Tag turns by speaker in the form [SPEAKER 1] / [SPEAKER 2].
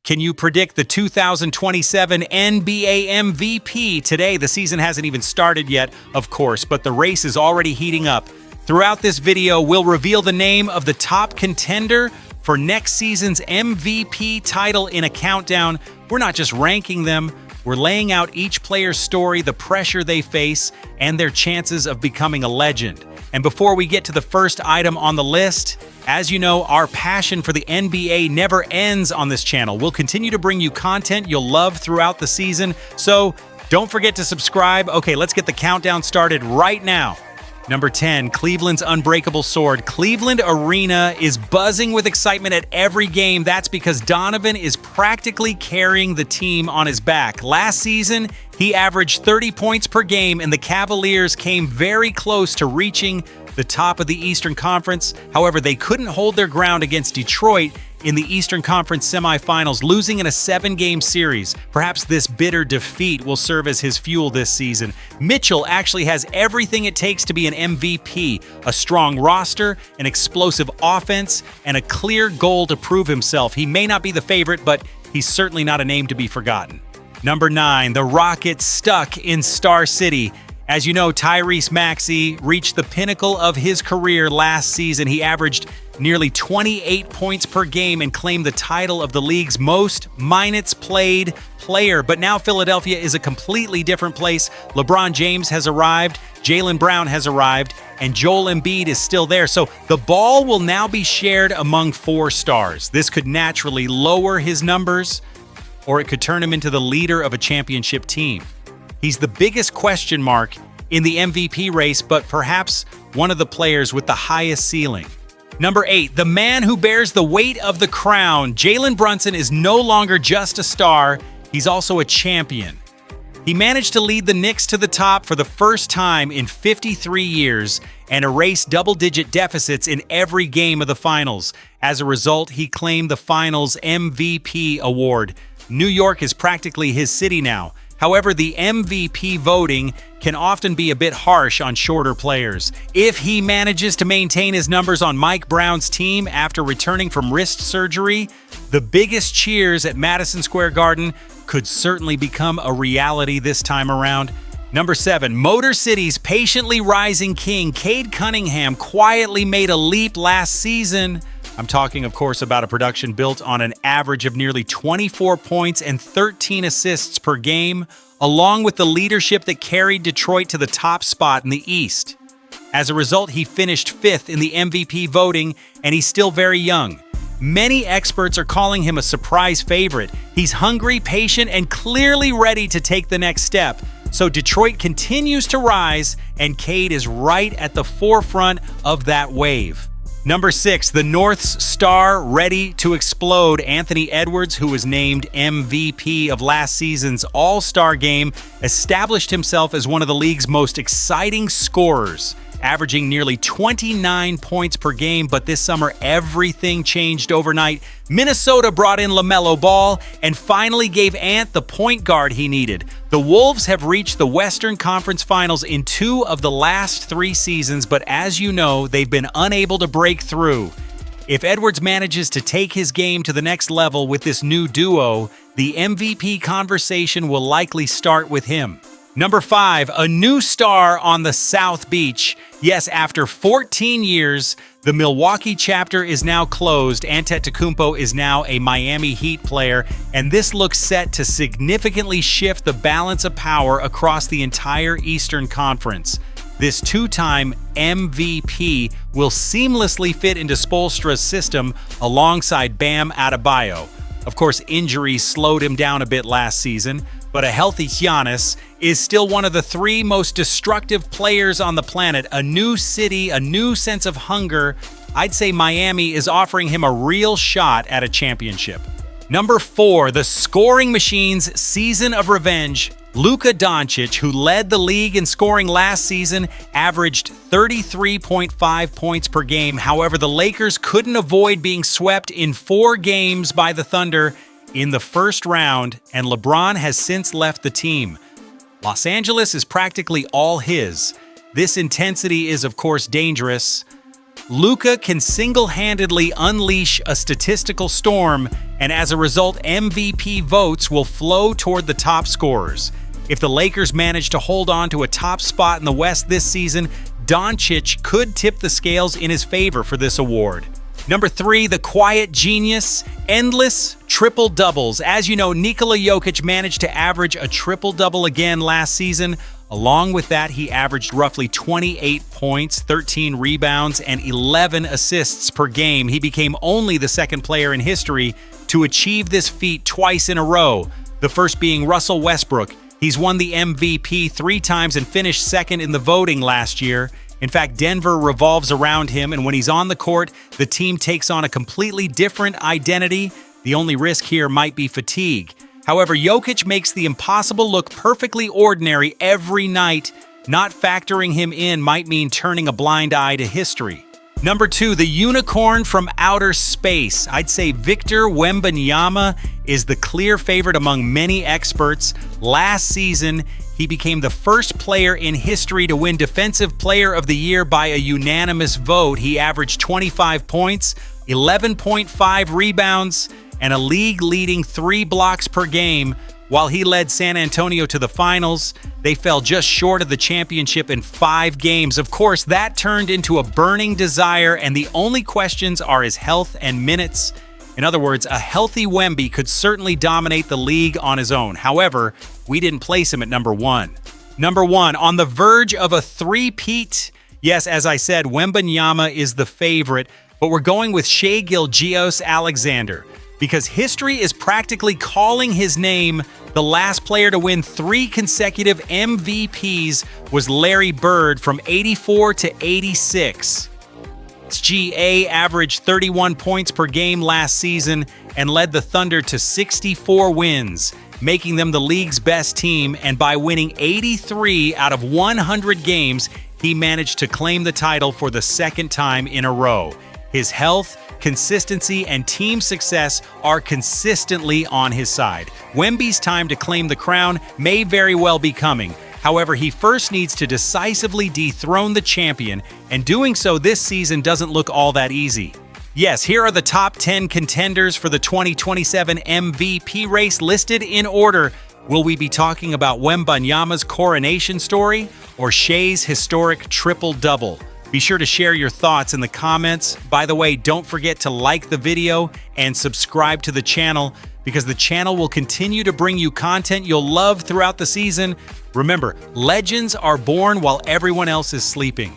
[SPEAKER 1] Can you predict the 2027 NBA MVP? Today, the season hasn't even started yet, of course, but the race is already heating up. Throughout this video, we'll reveal the name of the top contender for next season's MVP title in a countdown. We're not just ranking them, we're laying out each player's story, the pressure they face, and their chances of becoming a legend. And before we get to the first item on the list, as you know, our passion for the NBA never ends on this channel. We'll continue to bring you content you'll love throughout the season, so don't forget to subscribe. Okay, let's get the countdown started right now. Number 10, Cleveland's unbreakable sword. Cleveland Arena is buzzing with excitement at every game. That's because Donovan is practically carrying the team on his back. Last season, he averaged 30 points per game, and the Cavaliers came very close to reaching the top of the Eastern Conference. However, they couldn't hold their ground against Detroit in the Eastern Conference semifinals, losing in a 7-game series. Perhaps this bitter defeat will serve as his fuel this season. Mitchell actually has everything it takes to be an MVP: a strong roster, an explosive offense, and a clear goal to prove himself. He may not be the favorite, but he's certainly not a name to be forgotten. Number 9, the Rockets stuck in Star City. As you know, Tyrese Maxey reached the pinnacle of his career last season. He averaged nearly 28 points per game and claimed the title of the league's most minutes played player. But now Philadelphia is a completely different place. LeBron James has arrived, Jaylen Brown has arrived, and Joel Embiid is still there. So the ball will now be shared among 4 stars. This could naturally lower his numbers, or it could turn him into the leader of a championship team. He's the biggest question mark in the MVP race, but perhaps one of the players with the highest ceiling. Number 8, the man who bears the weight of the crown. Jalen Brunson is no longer just a star, he's also a champion. He managed to lead the Knicks to the top for the first time in 53 years and erase double-digit deficits in every game of the finals. As a result, he claimed the finals MVP award. New York is practically his city now. However, the MVP voting can often be a bit harsh on shorter players. If he manages to maintain his numbers on Mike Brown's team after returning from wrist surgery, the biggest cheers at Madison Square Garden could certainly become a reality this time around. Number 7, Motor City's patiently rising king, Cade Cunningham, quietly made a leap last season. I'm talking, of course, about a production built on an average of nearly 24 points and 13 assists per game, along with the leadership that carried Detroit to the top spot in the East. As a result, he finished 5th in the MVP voting, and he's still very young. Many experts are calling him a surprise favorite. He's hungry, patient, and clearly ready to take the next step. So Detroit continues to rise, and Cade is right at the forefront of that wave. Number 6, the North's star ready to explode. Anthony Edwards, who was named MVP of last season's All-Star game, established himself as one of the league's most exciting scorers, averaging nearly 29 points per game. But this summer, everything changed overnight. Minnesota brought in LaMelo Ball and finally gave Ant the point guard he needed. The Wolves have reached the Western Conference Finals in 2 of the last 3 seasons, but as you know, they've been unable to break through. If Edwards manages to take his game to the next level with this new duo, the MVP conversation will likely start with him. Number 5, a new star on the South Beach. Yes, after 14 years, the Milwaukee chapter is now closed. Antetokounmpo is now a Miami Heat player, and this looks set to significantly shift the balance of power across the entire Eastern Conference. This 2-time MVP will seamlessly fit into Spoelstra's system alongside Bam Adebayo. Of course, injuries slowed him down a bit last season, but a healthy Giannis is still one of the 3 most destructive players on the planet. A new city, a new sense of hunger. I'd say Miami is offering him a real shot at a championship. Number 4, the scoring machine's season of revenge. Luka Doncic, who led the league in scoring last season, averaged 33.5 points per game. However, the Lakers couldn't avoid being swept in 4 games by the Thunder in the first round, and LeBron has since left the team. Los Angeles is practically all his. This intensity is, of course, dangerous, Luka can single-handedly unleash a statistical storm, and as a result, MVP votes will flow toward the top scorers. If the Lakers manage to hold on to a top spot in the West this season, Doncic could tip the scales in his favor for this award. Number 3, the quiet genius, endless triple-doubles. As you know, Nikola Jokić managed to average a triple-double again last season. Along with that, he averaged roughly 28 points, 13 rebounds, and 11 assists per game. He became only the second player in history to achieve this feat twice in a row, the first being Russell Westbrook. He's won the MVP 3 times and finished second in the voting last year. In fact, Denver revolves around him, and when he's on the court, the team takes on a completely different identity. The only risk here might be fatigue. However, Jokić makes the impossible look perfectly ordinary every night. Not factoring him in might mean turning a blind eye to history. Number 2, the unicorn from outer space. I'd say Victor Wembanyama is the clear favorite among many experts. Last season, he became the first player in history to win Defensive Player of the Year by a unanimous vote. He averaged 25 points, 11.5 rebounds, and a league-leading 3 blocks per game. While he led San Antonio to the finals, they fell just short of the championship in 5 games. Of course, that turned into a burning desire, and the only questions are his health and minutes. In other words, a healthy Wemby could certainly dominate the league on his own. However, we didn't place him at number 1. Number 1, on the verge of a three-peat. Yes, as I said, Wembanyama is the favorite, but we're going with Shai Gilgeous-Alexander, because history is practically calling his name. The last player to win 3 consecutive MVPs was Larry Bird from 84 to 86. GA averaged 31 points per game last season and led the Thunder to 64 wins, making them the league's best team, and by winning 83 out of 100 games, he managed to claim the title for the second time in a row. His health, consistency, and team success are consistently on his side. Wemby's time to claim the crown may very well be coming. However, he first needs to decisively dethrone the champion, and doing so this season doesn't look all that easy. Yes, here are the top 10 contenders for the 2027 MVP race listed in order. Will we be talking about Wembanyama's coronation story or Shai's historic triple-double? Be sure to share your thoughts in the comments. By the way, don't forget to like the video and subscribe to the channel, because the channel will continue to bring you content you'll love throughout the season. Remember, legends are born while everyone else is sleeping.